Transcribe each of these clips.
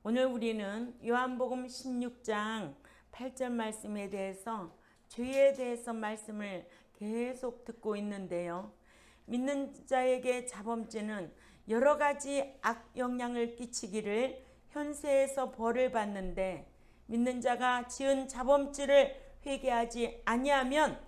오늘 우리는 요한복음 16장 8절 말씀에 대해서 죄에 대해서 말씀을 계속 듣고 있는데요. 믿는 자에게 자범죄는 여러 가지 악영향을 끼치기를 현세에서 벌을 받는데, 믿는 자가 지은 자범죄를 회개하지 아니하면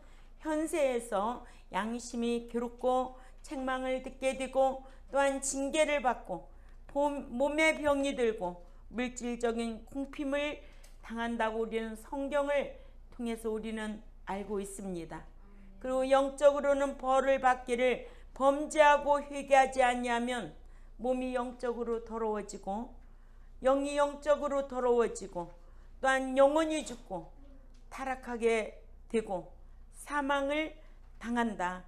현세에서 양심이 괴롭고 책망을 듣게 되고, 또한 징계를 받고 몸에 병이 들고 물질적인 궁핍을 당한다고 우리는 성경을 통해서 우리는 알고 있습니다. 그리고 영적으로는 벌을 받기를 범죄하고 회개하지 아니하면 몸이 영적으로 더러워지고 영이 영적으로 더러워지고, 또한 영혼이 죽고 타락하게 되고 사망을 당한다.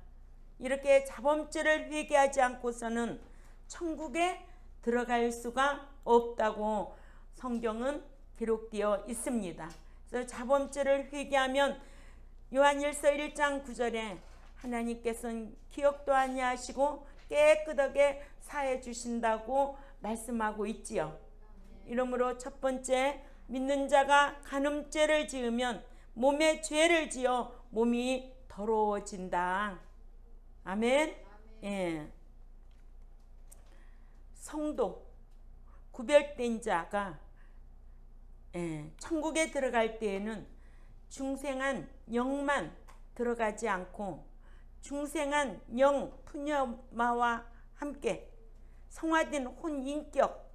이렇게 자범죄를 회개하지 않고서는 천국에 들어갈 수가 없다고 성경은 기록되어 있습니다. 그래서 자범죄를 회개하면 요한일서 1장 9절에 하나님께서는 기억도 아니하시고 깨끗하게 사해 주신다고 말씀하고 있지요. 이러므로 첫 번째, 믿는 자가 간음죄를 지으면 몸에 죄를 지어 몸이 더러워진다. 아멘. 예. 성도, 구별된 자가 천국에 들어갈 때에는 중생한 영만 들어가지 않고 중생한 영 푸녀마와 함께 성화된 혼인격,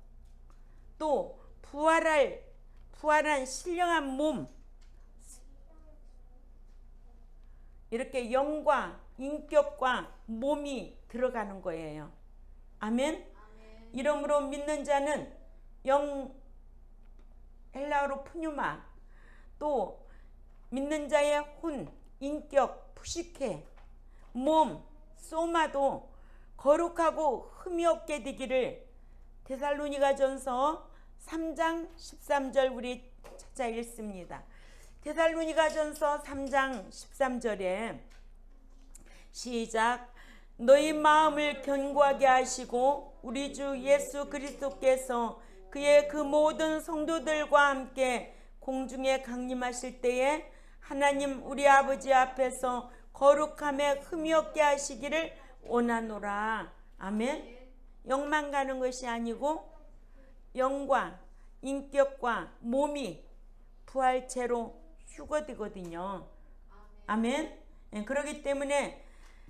또 부활한 신령한 몸, 이렇게 영과 인격과 몸이 들어가는 거예요. 아멘. 이러므로 믿는 자는 영, 헬라어로 푸뉴마, 또 믿는 자의 혼, 인격, 푸시케, 몸, 소마도 거룩하고 흠이 없게 되기를 데살로니가전서 3장 13절 우리 찾아 읽습니다. 데살로니가전서 3장 13절에 시작. 너희 마음을 견고하게 하시고 우리 주 예수 그리스도께서 그의 그 모든 성도들과 함께 공중에 강림하실 때에 하나님 우리 아버지 앞에서 거룩함에 흠이 없게 하시기를 원하노라. 아멘. 영만 가는 것이 아니고 영과 인격과 몸이 부활체로 휴거되거든요. 아멘. 그렇기 때문에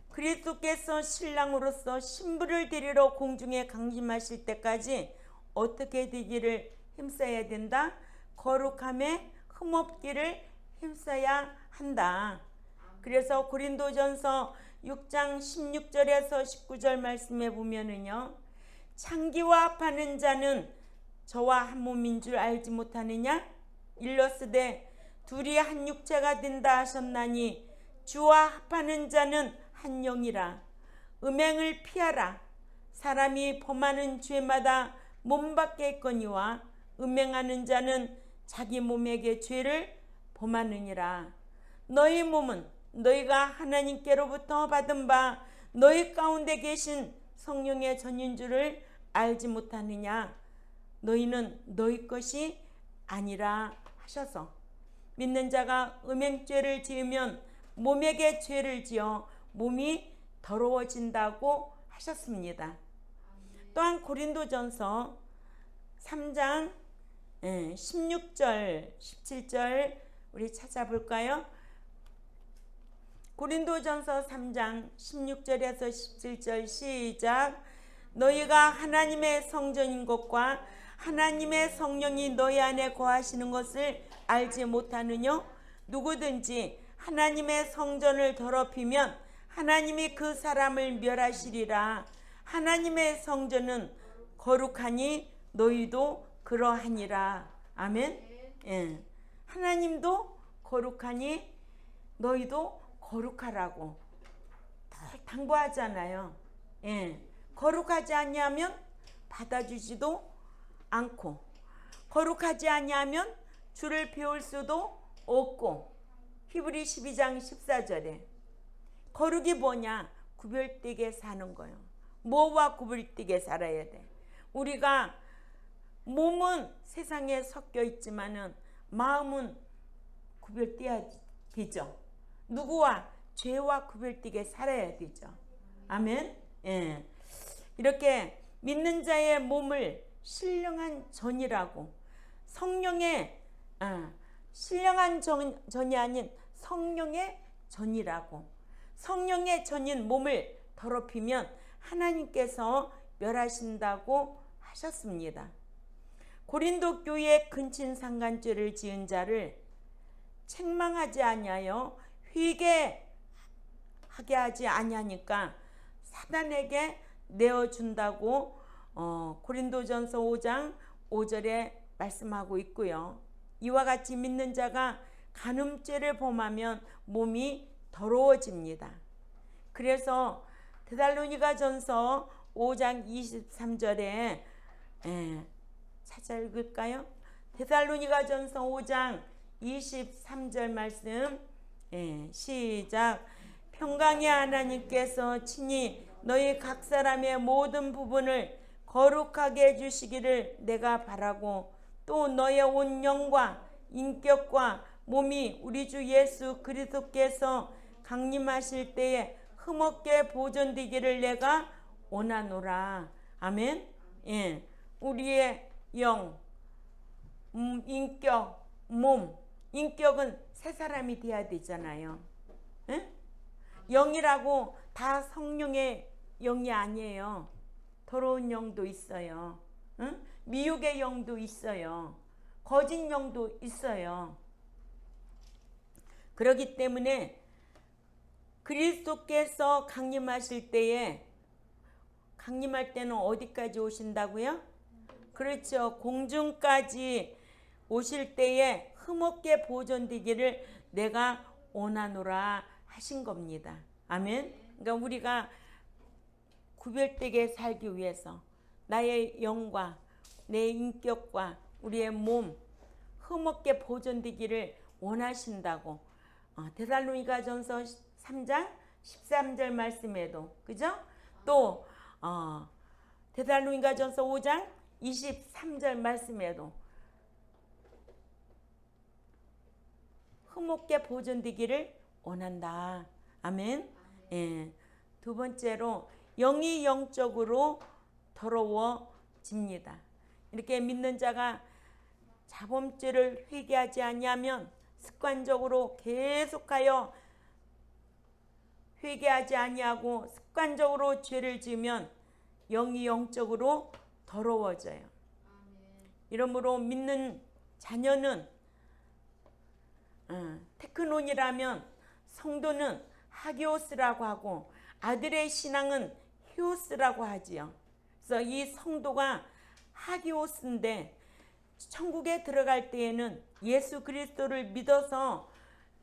그리스도께서 신랑으로서 신부를 데리러 공중에 강림하실 때까지 어떻게 되기를 힘써야 된다? 거룩함에 흠없기를 힘써야 한다. 그래서 고린도전서 6장 16절에서 19절 말씀에 보면은요, 창기와 합하는 자는 저와 한 몸인 줄 알지 못하느냐? 일러스되 둘이 한 육체가 된다 하셨나니 주와 합하는 자는 한 영이라. 음행을 피하라. 사람이 범하는 죄마다 몸밖에 있거니와 음행하는 자는 자기 몸에게 죄를 범하느니라. 너희 몸은 너희가 하나님께로부터 받은 바 너희 가운데 계신 성령의 전인 줄을 알지 못하느냐? 너희는 너희 것이 아니라 하셔서 믿는 자가 음행죄를 지으면 몸에게 죄를 지어 몸이 더러워진다고 하셨습니다. 또한 고린도전서 3장 16절 17절 우리 찾아볼까요? 고린도전서 3장 16절에서 17절 시작. 너희가 하나님의 성전인 것과 하나님의 성령이 너희 안에 거하시는 것을 알지 못하느뇨? 누구든지 하나님의 성전을 더럽히면 하나님이 그 사람을 멸하시리라. 하나님의 성전은 거룩하니 너희도 그러하니라. 아멘. 예. 하나님도 거룩하니 너희도 거룩하라고 당부하잖아요. 예. 거룩하지 아니하면 받아주지도 않고, 거룩하지 아니하면 주를 배울 수도 없고. 히브리 12장 14절에 거룩이 뭐냐? 구별되게 사는 거예요. 뭐와 구별되게 살아야 돼? 우리가 몸은 세상에 섞여 있지만은 마음은 구별돼야 되죠. 누구와? 죄와 구별되게 살아야 되죠. 아멘. 예. 이렇게 믿는 자의 몸을 신령한 전이라고, 성령의 신령한 전이 아닌 성령의 전이라고, 성령의 전인 몸을 더럽히면 하나님께서 멸하신다고 하셨습니다. 고린도 교회에 근친상간죄를 지은 자를 책망하지 아니하여 회개하게 하지 아니하니까 사단에게 내어준다고 고린도전서 5장 5절에 말씀하고 있고요. 이와 같이 믿는 자가 간음죄를 범하면 몸이 더러워집니다. 그래서 데살로니가전서 5장 23절에 찾아 읽을까요? 데살로니가전서 5장 23절 말씀, 시작. 평강의 하나님께서 친히 너희 각 사람의 모든 부분을 거룩하게 해주시기를 내가 바라고, 또 너의 온 영과 인격과 몸이 우리 주 예수 그리스도께서 강림하실 때에 흠없게 보존되기를 내가 원하노라. 아멘. 예, 우리의 영, 인격, 몸, 인격은 새 사람이 돼야 되잖아요. 예? 영이라고 다 성령의 영이 아니에요. 더러운 영도 있어요. 응? 미혹의 영도 있어요. 거짓 영도 있어요. 그렇기 때문에 그리스도께서 강림하실 때에, 강림할 때는 어디까지 오신다고요? 그렇죠. 공중까지 오실 때에 흠없게 보존되기를 내가 원하노라 하신 겁니다. 아멘. 그러니까 우리가 구별되게 살기 위해서 나의 영과 내 인격과 우리의 몸 흠없게 보존되기를 원하신다고 데살로니가전서 3장 13절 말씀에도, 그죠? 또 데살로니가전서 5장 23절 말씀에도 흠없게 보존되기를 원한다. 아멘. 예. 두 번째로 영이 영적으로 더러워집니다. 이렇게 믿는 자가 자범죄를 회개하지 아니하면, 습관적으로 계속하여 회개하지 아니하고 습관적으로 죄를 지으면 영이 영적으로 더러워져요. 이러므로 믿는 자녀는 테크논이라면 성도는 하기오스라고 하고 아들의 신앙은 히오스라고 하지요. 그래서 이 성도가 하기오스인데 천국에 들어갈 때에는 예수 그리스도를 믿어서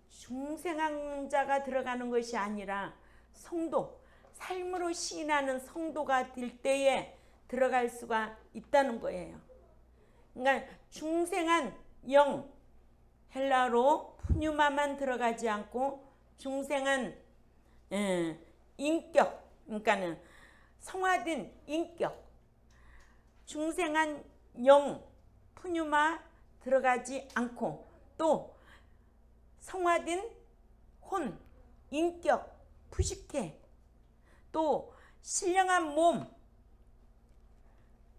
중생한 자가 들어가는 것이 아니라 성도, 삶으로 시인하는 성도가 될 때에 들어갈 수가 있다는 거예요. 그러니까 중생한 영, 헬라로 푸뉴마만 들어가지 않고 중생한 인격, 그러니까는 성화된 인격, 중생한 영, 푸뉴마 들어가지 않고, 또 성화된 혼, 인격, 푸시케, 또 신령한 몸,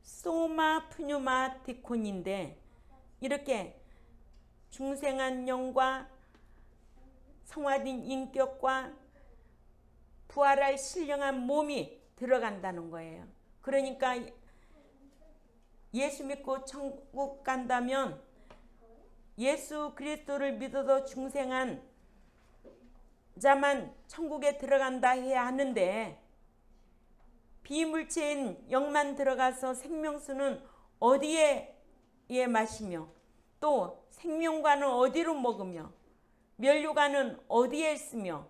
소마 푸뉴마 티콘인데, 이렇게 중생한 영과 성화된 인격과 부활할 신령한 몸이 들어간다는 거예요. 그러니까 예수 믿고 천국 간다면 예수 그리스도를 믿어서 중생한 자만 천국에 들어간다 해야 하는데, 비물체인 영만 들어가서 생명수는 어디에 마시며, 또 생명과는 어디로 먹으며, 면류관은 어디에 있으며,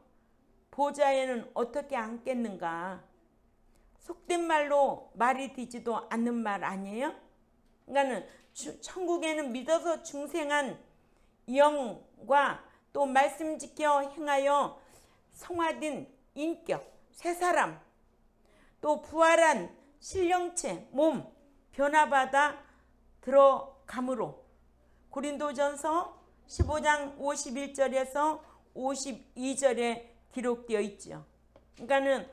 보좌에는 어떻게 앉겠는가. 속된 말로 말이 되지도 않는 말 아니에요? 그러니까는 천국에는 믿어서 중생한 영과 또 말씀 지켜 행하여 성화된 인격, 새 사람, 또 부활한 신령체, 몸 변화받아 들어감으로 고린도전서 15장 51절에서 52절에 기록되어 있죠. 그러니까는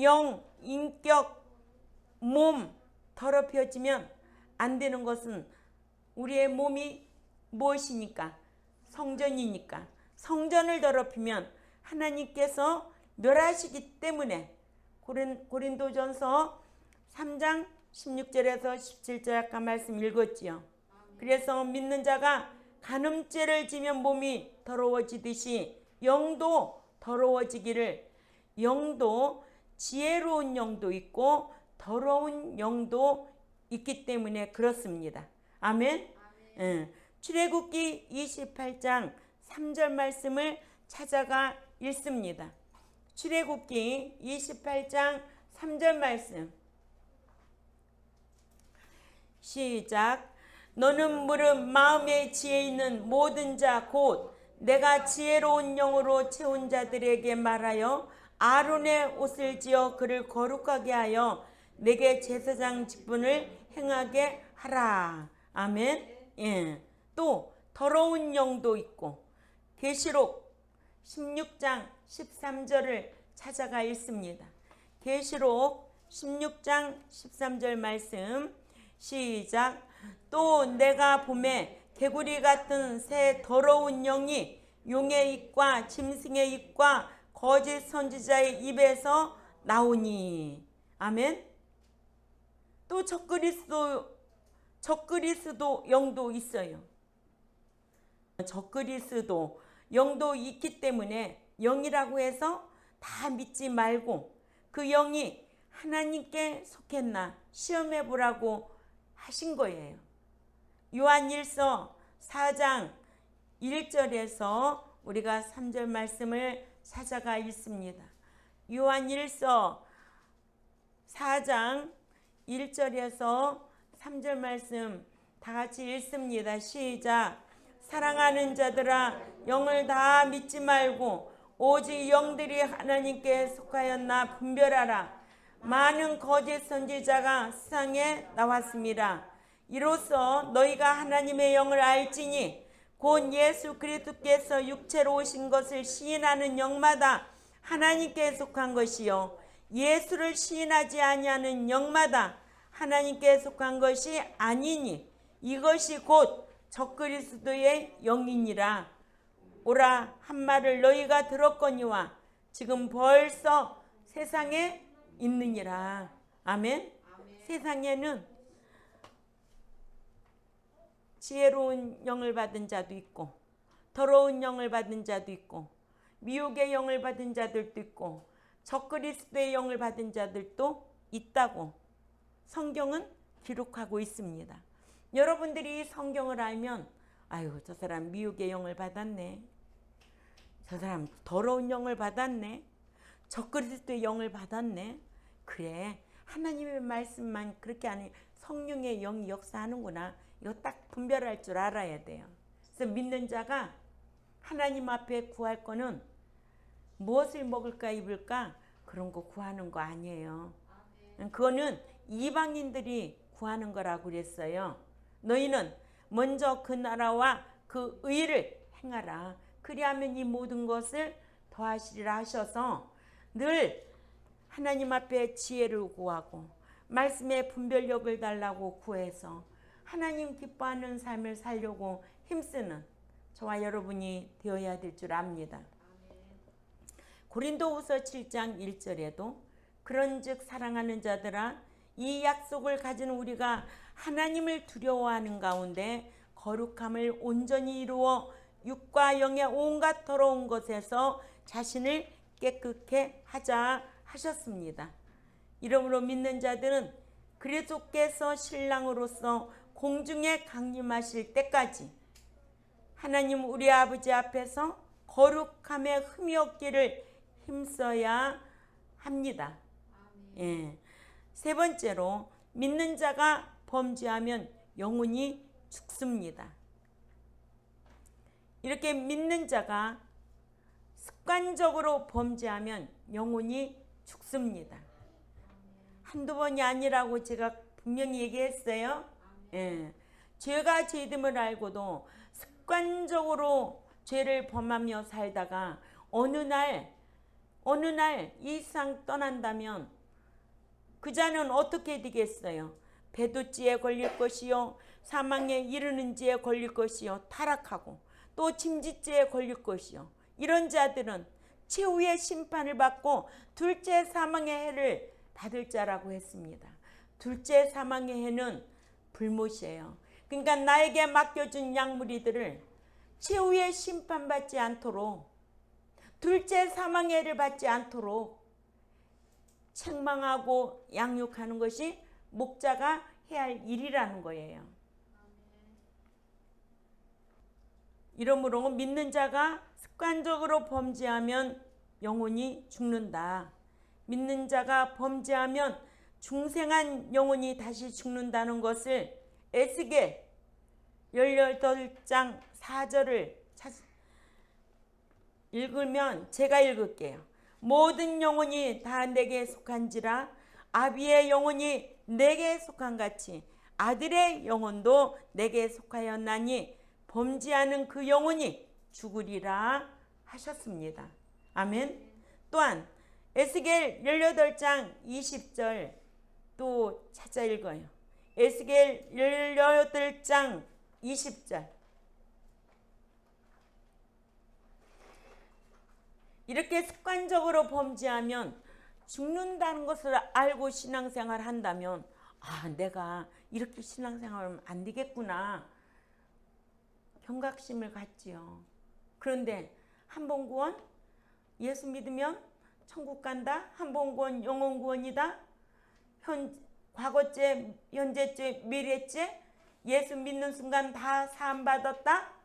영, 인격, 몸 더럽혀지면 안 되는 것은 우리의 몸이 무엇이니까? 성전이니까. 성전을 더럽히면 하나님께서 멸하시기 때문에 고린도전서 3장 16절에서 17절 아까 말씀 읽었지요. 그래서 믿는 자가 간음죄를 지면 몸이 더러워지듯이 영도 더러워지기를, 영도 지혜로운 영도 있고 더러운 영도 있기 때문에 그렇습니다. 아멘. 출애굽기 28장 3절 말씀을 찾아가 읽습니다. 출애굽기 28장 3절 말씀 시작. 너는 무릇 마음에 지혜 있는 모든 자 곧 내가 지혜로운 영으로 채운 자들에게 말하여 아론의 옷을 지어 그를 거룩하게 하여 내게 제사장 직분을 행하게 하라. 아멘. 예. 또 더러운 영도 있고 계시록 16장 13절을 찾아가 읽습니다. 계시록 16장 13절 말씀 시작. 또 내가 봄에 개구리 같은 새 더러운 영이 용의 입과 짐승의 입과 거짓 선지자의 입에서 나오니. 아멘. 또 적그리스도 영도 있어요. 적그리스도 영도 있기 때문에 영이라고 해서 다 믿지 말고 그 영이 하나님께 속했나 시험해 보라고 하신 거예요. 요한일서 4장 1절에서 우리가 3절 말씀을 찾아가 읽습니다. 요한일서 4장 1절에서 3절 말씀 다 같이 읽습니다. 시작. 사랑하는 자들아 영을 다 믿지 말고 오직 영들이 하나님께 속하였나 분별하라. 많은 거짓 선지자가 세상에 나왔습니다. 이로써 너희가 하나님의 영을 알지니 곧 예수 그리스도께서 육체로 오신 것을 시인하는 영마다 하나님께 속한 것이요 예수를 시인하지 아니하는 영마다 하나님께 속한 것이 아니니 이것이 곧 적그리스도의 영이니라. 오라 한 말을 너희가 들었거니와 지금 벌써 세상에 있느니라. 아멘. 세상에는 지혜로운 영을 받은 자도 있고 더러운 영을 받은 자도 있고 미혹의 영을 받은 자들도 있고 적그리스도의 영을 받은 자들도 있다고 성경은 기록하고 있습니다. 여러분들이 성경을 알면 아유 저 사람 미혹의 영을 받았네. 저 사람 더러운 영을 받았네. 적그리스도의 영을 받았네. 그래 하나님의 말씀만 그렇게 하니 성령의 영이 역사하는구나. 이거 딱 분별할 줄 알아야 돼요. 그래서 믿는 자가 하나님 앞에 구할 거는 무엇을 먹을까 입을까 그런 거 구하는 거 아니에요. 그거는 이방인들이 구하는 거라고 그랬어요. 너희는 먼저 그 나라와 그 의를 행하라. 그리하면 이 모든 것을 더하시리라 하셔서 늘 하나님 앞에 지혜를 구하고 말씀의 분별력을 달라고 구해서 하나님 기뻐하는 삶을 살려고 힘쓰는 저와 여러분이 되어야 될 줄 압니다. 고린도후서 7장 1절에도 그런즉 사랑하는 자들아 이 약속을 가진 우리가 하나님을 두려워하는 가운데 거룩함을 온전히 이루어 육과 영의 온갖 더러운 것에서 자신을 깨끗게 하자 하셨습니다. 이러므로 믿는 자들은 그리스도께서 신랑으로서 공중에 강림하실 때까지 하나님 우리 아버지 앞에서 거룩함에 흠이 없기를 힘써야 합니다. 예. 세 번째로 믿는 자가 범죄하면 영혼이 죽습니다. 이렇게 믿는 자가 습관적으로 범죄하면 영혼이 죽습니다. 한두 번이 아니라고 제가 분명히 얘기했어요. 예. 죄가 죄됨을 알고도 습관적으로 죄를 범하며 살다가 어느 날 이 세상 떠난다면 그 자는 어떻게 되겠어요? 배도죄에 걸릴 것이요, 사망에 이르는 죄에 걸릴 것이요, 타락하고 또 침지죄에 걸릴 것이요. 이런 자들은 최후의 심판을 받고 둘째 사망의 해를 받을 자라고 했습니다. 둘째 사망의 해는 불못이에요. 그러니까 나에게 맡겨준 양무리들을 최후의 심판받지 않도록, 둘째 사망의 해를 받지 않도록 책망하고 양육하는 것이 목자가 해야 할 일이라는 거예요. 이러므로 믿는 자가 습관적으로 범죄하면 영혼이 죽는다. 믿는 자가 범죄하면 중생한 영혼이 다시 죽는다는 것을 에스겔 18장 4절을 읽으면 제가 읽을게요. 모든 영혼이 다 내게 속한지라 아비의 영혼이 내게 속한 같이 아들의 영혼도 내게 속하였나니 범죄하는 그 영혼이 죽으리라 하셨습니다. 아멘. 또한 에스겔 18장 20절 또 찾아 읽어요. 에스겔 18장 20절. 이렇게 습관적으로 범죄하면 죽는다는 것을 알고 신앙생활 한다면 내가 이렇게 신앙생활하면 안 되겠구나 경각심을 갖지요. 그런데 한 번 구원, 예수 믿으면 천국 간다. 한 번 구원 영원 구원이다. 과거죄, 현재죄, 미래죄 예수 믿는 순간 다 사함 받았다.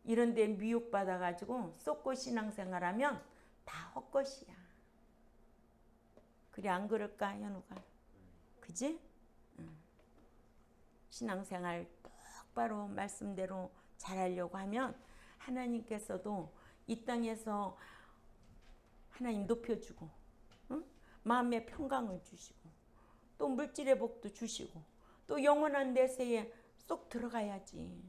이런 데 미혹받아 가지고 쏟고 신앙생활하면 다 헛것이야. 그래 안 그럴까 현우가? 그지? 신앙생활 똑바로 말씀대로 잘하려고 하면 하나님께서도 이 땅에서 하나님 높여주고 마음의 평강을 주시고 또 물질의 복도 주시고 또 영원한 내세에 쏙 들어가야지.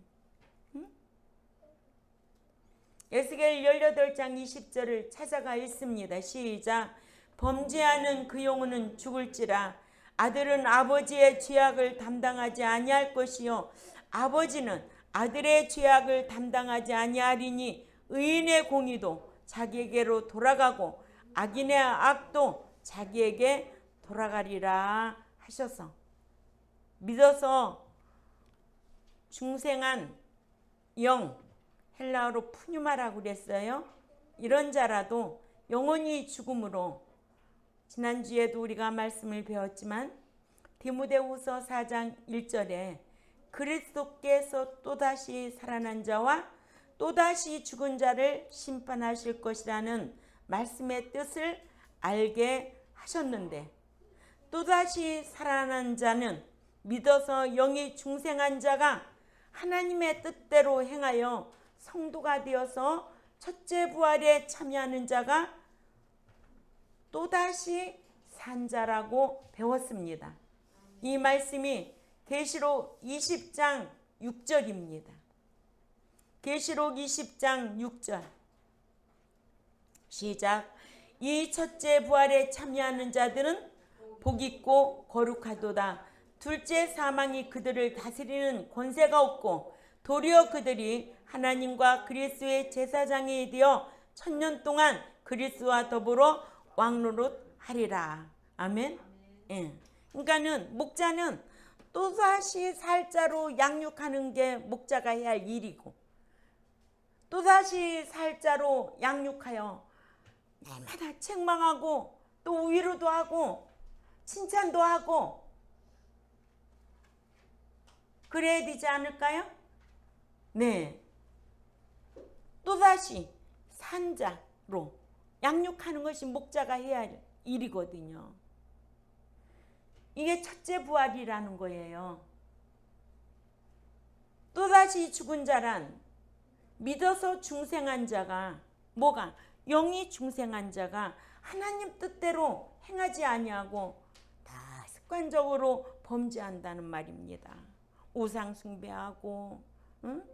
에스겔 18장 20절을 찾아가 읽습니다. 시작. 범죄하는 그 영혼은 죽을지라 아들은 아버지의 죄악을 담당하지 아니할 것이요 아버지는 아들의 죄악을 담당하지 아니하리니 의인의 공의도 자기에게로 돌아가고 악인의 악도 자기에게 돌아가리라 하셔서 믿어서 중생한 영 헬라어로 푸뉴마라고 그랬어요. 이런 자라도 영원히 죽음으로 지난주에도 우리가 말씀을 배웠지만 디모데후서 4장 1절에 그리스도께서 또다시 살아난 자와 또다시 죽은 자를 심판하실 것이라는 말씀의 뜻을 알게 하셨는데 또다시 살아난 자는 믿어서 영이 중생한 자가 하나님의 뜻대로 행하여 성도가 되어서 첫째 부활에 참여하는 자가 또다시 산 자라고 배웠습니다. 이 말씀이 계시록 20장 6절입니다. 계시록 20장 6절 시작. 이 첫째 부활에 참여하는 자들은 복 있고 거룩하도다. 둘째 사망이 그들을 다스리는 권세가 없고 도리어 그들이 하나님과 그리스도의 제사장이 되어 1000년 동안 그리스도와 더불어 왕노릇하리라. 아멘. 예. 그러니까는 목자는 또다시 살자로 양육하는 게 목자가 해야 할 일이고 또다시 살자로 양육하여 날마다 책망하고 또 위로도 하고 칭찬도 하고 그래야 되지 않을까요? 네. 또다시 산자로 양육하는 것이 목자가 해야 할 일이거든요. 이게 첫째 부활이라는 거예요. 또다시 죽은 자란 믿어서 중생한 자가 뭐가? 영이 중생한 자가 하나님 뜻대로 행하지 아니하고 다 습관적으로 범죄한다는 말입니다. 우상 숭배하고, 응?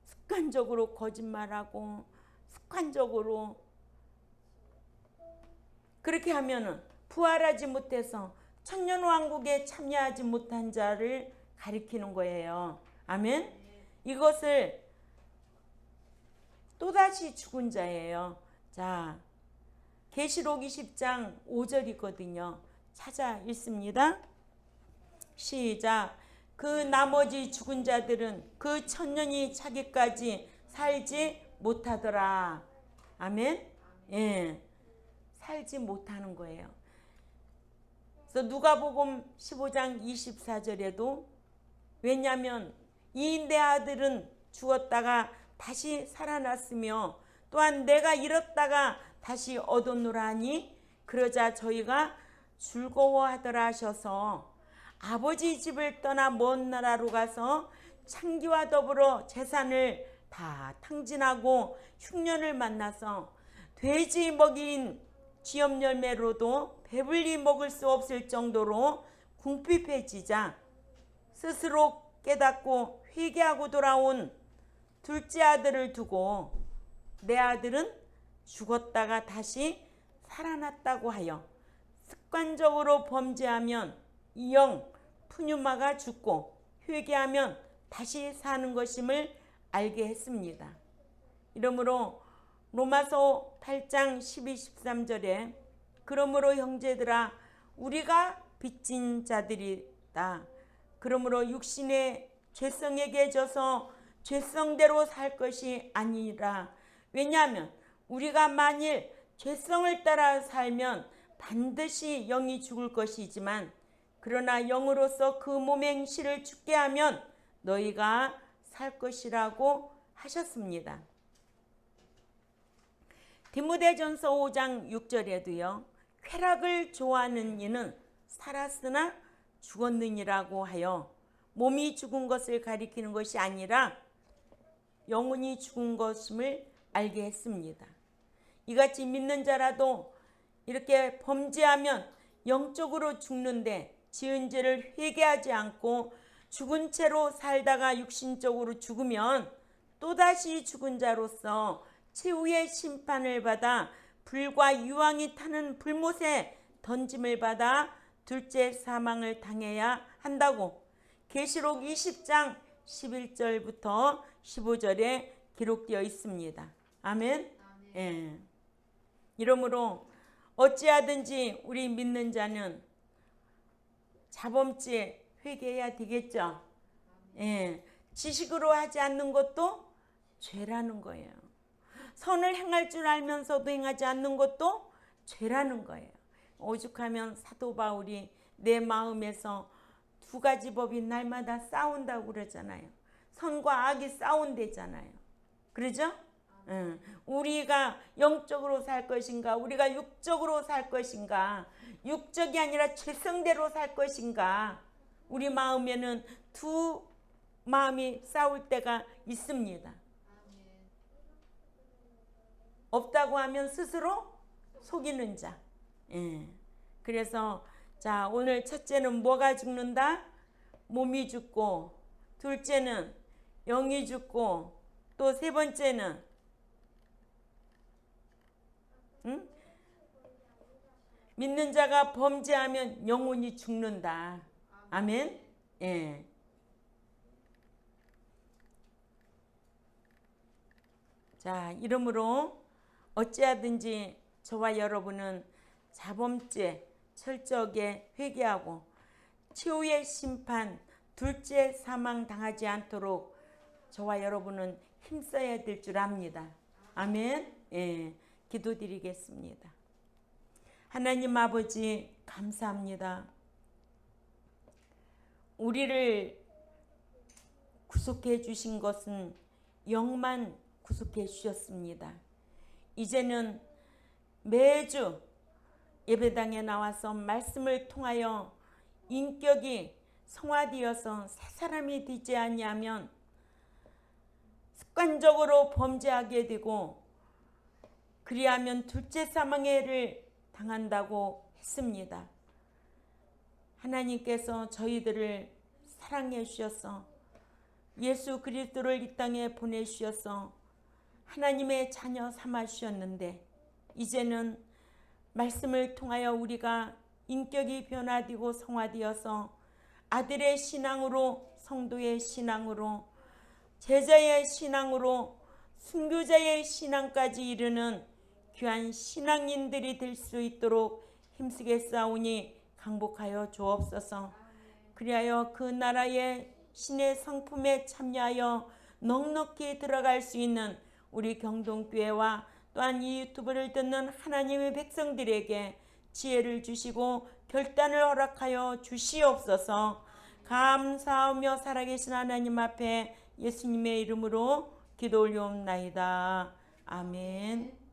습관적으로 거짓말하고, 습관적으로 그렇게 하면은 부활하지 못해서 천년왕국에 참여하지 못한 자를 가리키는 거예요. 아멘. 이것을 또다시 죽은 자예요. 자, 계시록 20장 5절이거든요. 찾아 읽습니다. 시작. 그 나머지 죽은 자들은 그 천년이 차기까지 살지 못하더라. 아멘. 예, 살지 못하는 거예요. 그래서 누가복음 15장 24절에도 왜냐하면 이 내 아들은 죽었다가 다시 살아났으며 또한 내가 잃었다가 다시 얻었노라 하니 그러자 저희가 즐거워하더라 하셔서 아버지 집을 떠나 먼 나라로 가서 창기와 더불어 재산을 다 탕진하고 흉년을 만나서 돼지 먹인 쥐염 열매로도 배불리 먹을 수 없을 정도로 궁핍해지자 스스로 깨닫고 회개하고 돌아온 둘째 아들을 두고 내 아들은 죽었다가 다시 살아났다고 하여 습관적으로 범죄하면 영 푸뉴마가 죽고 회개하면 다시 사는 것임을 알게 했습니다. 이러므로 로마서 8장 12, 13절에 그러므로 형제들아 우리가 빚진 자들이다. 그러므로 육신의 죄성에게 져서 죄성대로 살 것이 아니라 왜냐하면 우리가 만일 죄성을 따라 살면 반드시 영이 죽을 것이지만 그러나 영으로서 그 몸의 행실을 죽게 하면 너희가 살 것이라고 하셨습니다. 디모데전서 5장 6절에도요. 쾌락을 좋아하는 이는 살았으나 죽었느니라고 하여 몸이 죽은 것을 가리키는 것이 아니라 영혼이 죽은 것임을 알게 했습니다. 이같이 믿는 자라도 이렇게 범죄하면 영적으로 죽는데 지은 죄를 회개하지 않고 죽은 채로 살다가 육신적으로 죽으면 또다시 죽은 자로서 최후의 심판을 받아 불과 유황이 타는 불못에 던짐을 받아 둘째 사망을 당해야 한다고 계시록 20장 11절부터 15절에 기록되어 있습니다. 아멘. 예. 이러므로 어찌하든지 우리 믿는 자는 자범죄 회개해야 되겠죠. 예. 지식으로 하지 않는 것도 죄라는 거예요. 선을 행할 줄 알면서도 행하지 않는 것도 죄라는 거예요. 오죽하면 사도 바울이 내 마음에서 두 가지 법이 날마다 싸운다고 그러잖아요. 선과 악이 싸운대잖아요. 그러죠? 우리가 영적으로 살 것인가 우리가 육적으로 살 것인가 육적이 아니라 죄성대로 살 것인가 우리 마음에는 두 마음이 싸울 때가 있습니다. 없다고 하면 스스로 속이는 자. 예. 그래서 자 오늘 첫째는 뭐가 죽는다? 몸이 죽고 둘째는 영이 죽고 또 세 번째는 믿는 자가 범죄하면 영혼이 죽는다. 아멘. 예. 자 이러므로 어찌하든지 저와 여러분은 자범죄 철저하게 회개하고 최후의 심판 둘째 사망 당하지 않도록 저와 여러분은 힘써야 될 줄 압니다. 아멘. 예, 기도드리겠습니다. 하나님 아버지 감사합니다. 우리를 구속해 주신 것은 영만 구속해 주셨습니다. 이제는 매주 예배당에 나와서 말씀을 통하여 인격이 성화되어서 새 사람이 되지 아니하면 습관적으로 범죄하게 되고 그리하면 둘째 사망의 해를 당한다고 했습니다. 하나님께서 저희들을 사랑해 주셔서 예수 그리스도를 이 땅에 보내주셔서 하나님의 자녀 삼아 주셨는데, 이제는 말씀을 통하여 우리가 인격이 변화되고 성화되어서 아들의 신앙으로, 성도의 신앙으로, 제자의 신앙으로, 순교자의 신앙까지 이르는 귀한 신앙인들이 될 수 있도록 힘쓰겠사오니 강복하여 주옵소서. 그리하여 그 나라의 신의 성품에 참여하여 넉넉히 들어갈 수 있는 우리 경동교회와 또한 이 유튜브를 듣는 하나님의 백성들에게 지혜를 주시고 결단을 허락하여 주시옵소서. 감사하며 살아계신 하나님 앞에 예수님의 이름으로 기도 올리옵나이다. 아멘.